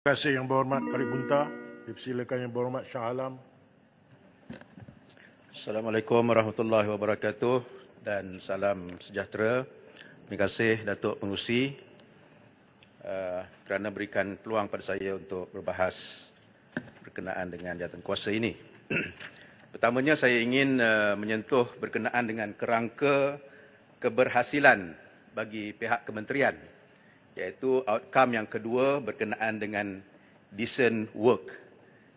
Terima kasih Yang Berhormat Karib Bunta. Dipersilakan Yang Berhormat Shah Alam. Assalamualaikum warahmatullahi wabarakatuh dan salam sejahtera. Terima kasih Datuk Pengerusi kerana berikan peluang pada saya untuk berbahas berkenaan dengan jawatankuasa ini. Pertamanya saya ingin menyentuh berkenaan dengan kerangka keberhasilan bagi pihak kementerian, iaitu outcome yang kedua berkenaan dengan decent work,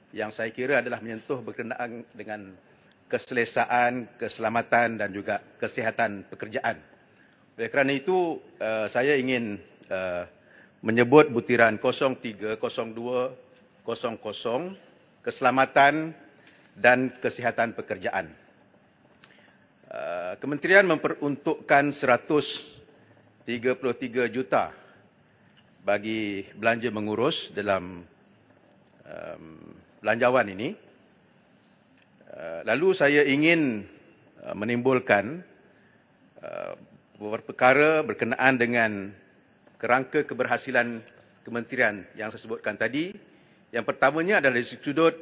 yang saya kira adalah menyentuh berkenaan dengan keselesaan, keselamatan dan juga kesihatan pekerjaan. Oleh kerana itu, saya ingin menyebut butiran 03, 02, 00, keselamatan dan kesihatan pekerjaan. Kementerian memperuntukkan 133 juta bagi belanja mengurus dalam belanjawan ini. Lalu saya ingin menimbulkan beberapa perkara berkenaan dengan kerangka keberhasilan kementerian yang saya sebutkan tadi. Yang pertamanya adalah dari sudut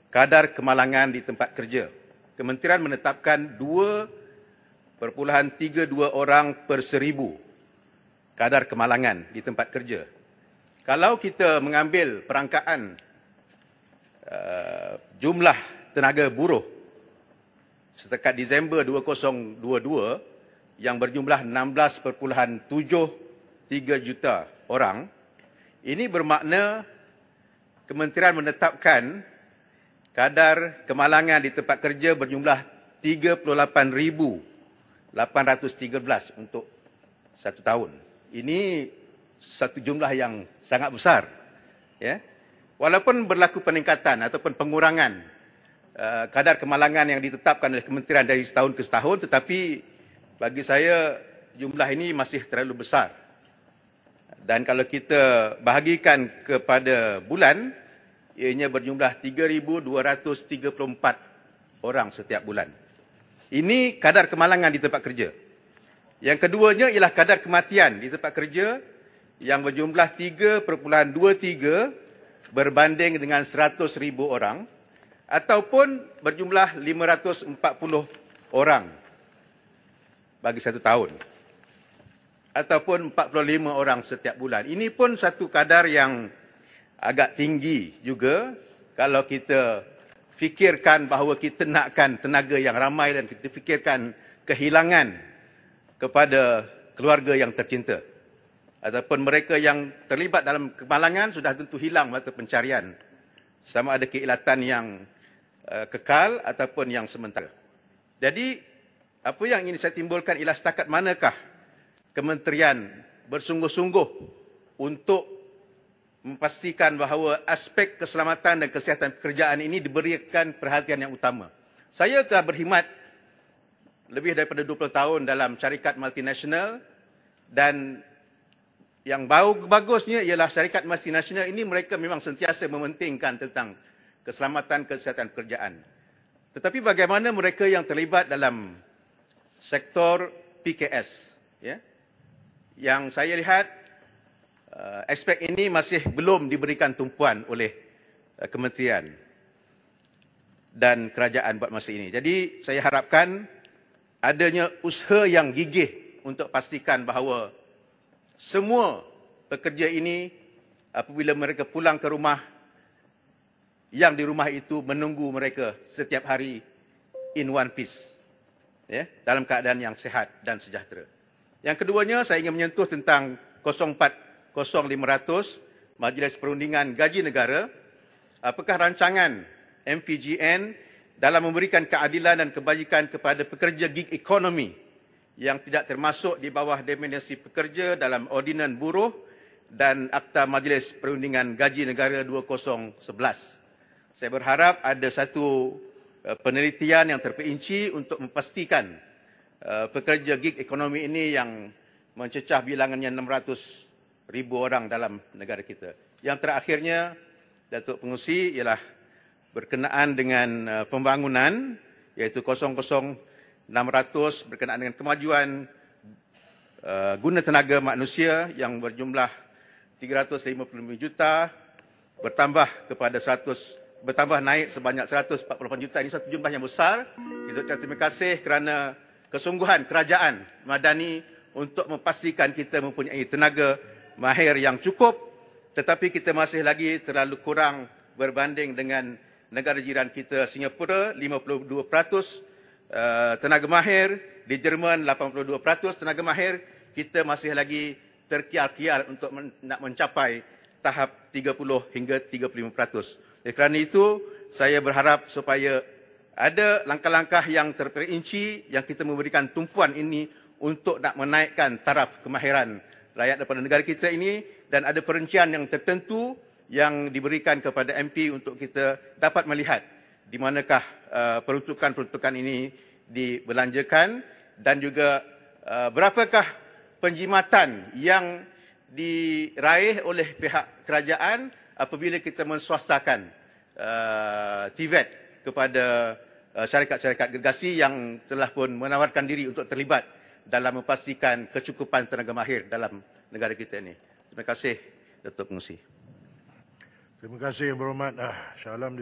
kadar kemalangan di tempat kerja. Kementerian menetapkan 2.32 orang per 1,000 kadar kemalangan di tempat kerja. Kalau kita mengambil perangkaan jumlah tenaga buruh setakat Disember 2022 yang berjumlah 16.73 juta orang, ini bermakna kementerian menetapkan kadar kemalangan di tempat kerja berjumlah 38,813 untuk satu tahun. Ini satu jumlah yang sangat besar. Ya. Walaupun berlaku peningkatan ataupun pengurangan kadar kemalangan yang ditetapkan oleh kementerian dari setahun ke setahun, tetapi bagi saya jumlah ini masih terlalu besar. Dan kalau kita bahagikan kepada bulan, ianya berjumlah 3.234 orang setiap bulan. Ini kadar kemalangan di tempat kerja. Yang keduanya ialah kadar kematian di tempat kerja yang berjumlah 3.23 berbanding dengan 100,000 orang ataupun berjumlah 540 orang bagi satu tahun ataupun 45 orang setiap bulan. Ini pun satu kadar yang agak tinggi juga kalau kita fikirkan bahawa kita nakkan tenaga yang ramai dan kita fikirkan kehilangan kepada keluarga yang tercinta ataupun mereka yang terlibat dalam kemalangan sudah tentu hilang mata pencarian, sama ada keilatan yang kekal ataupun yang sementara. Jadi apa yang ingin saya timbulkan ialah setakat manakah kementerian bersungguh-sungguh untuk memastikan bahawa aspek keselamatan dan kesihatan pekerjaan ini diberikan perhatian yang utama. Saya telah berkhidmat lebih daripada 20 tahun dalam syarikat multinasional, dan yang bagusnya ialah syarikat multinasional ini mereka memang sentiasa mementingkan tentang keselamatan kesihatan pekerjaan. Tetapi bagaimana mereka yang terlibat dalam sektor PKS, ya, yang saya lihat aspek ini masih belum diberikan tumpuan oleh kementerian dan kerajaan buat masa ini. Jadi saya harapkan adanya usaha yang gigih untuk pastikan bahawa semua pekerja ini apabila mereka pulang ke rumah, yang di rumah itu menunggu mereka setiap hari in one piece, ya, dalam keadaan yang sihat dan sejahtera. Yang keduanya, saya ingin menyentuh tentang 040500 Majlis Perundingan Gaji Negara. Apakah rancangan MPGN dalam memberikan keadilan dan kebajikan kepada pekerja gig ekonomi yang tidak termasuk di bawah definisi pekerja dalam Ordinan Buruh dan Akta Majlis Perundingan Gaji Negara 2011. Saya berharap ada satu penelitian yang terperinci untuk memastikan pekerja gig ekonomi ini yang mencecah bilangannya 600,000 orang dalam negara kita. Yang terakhirnya, Datuk Pengerusi, ialah berkenaan dengan pembangunan, iaitu 00600 berkenaan dengan kemajuan guna tenaga manusia yang berjumlah 355 juta bertambah naik sebanyak 148 juta. Ini satu jumlah yang besar. Kita ucapkan terima kasih kerana kesungguhan kerajaan Madani untuk memastikan kita mempunyai tenaga mahir yang cukup, tetapi kita masih lagi terlalu kurang berbanding dengan negara jiran kita. Singapura 52% tenaga mahir, di Jerman 82% tenaga mahir. Kita masih lagi terkial-kial untuk nak mencapai tahap 30 hingga 35%. Kerana itu, saya berharap supaya ada langkah-langkah yang terperinci yang kita memberikan tumpuan ini untuk nak menaikkan taraf kemahiran rakyat daripada negara kita ini, dan ada perincian yang tertentu yang diberikan kepada MP untuk kita dapat melihat di manakah peruntukan-peruntukan ini dibelanjakan dan juga berapakah penjimatan yang diraih oleh pihak kerajaan apabila kita menswastakan TVET kepada syarikat-syarikat gergasi yang telah pun menawarkan diri untuk terlibat dalam memastikan kecukupan tenaga mahir dalam negara kita ini. Terima kasih, Datuk Pengerusi. Terima kasih Yang Berhormat Shah Alam.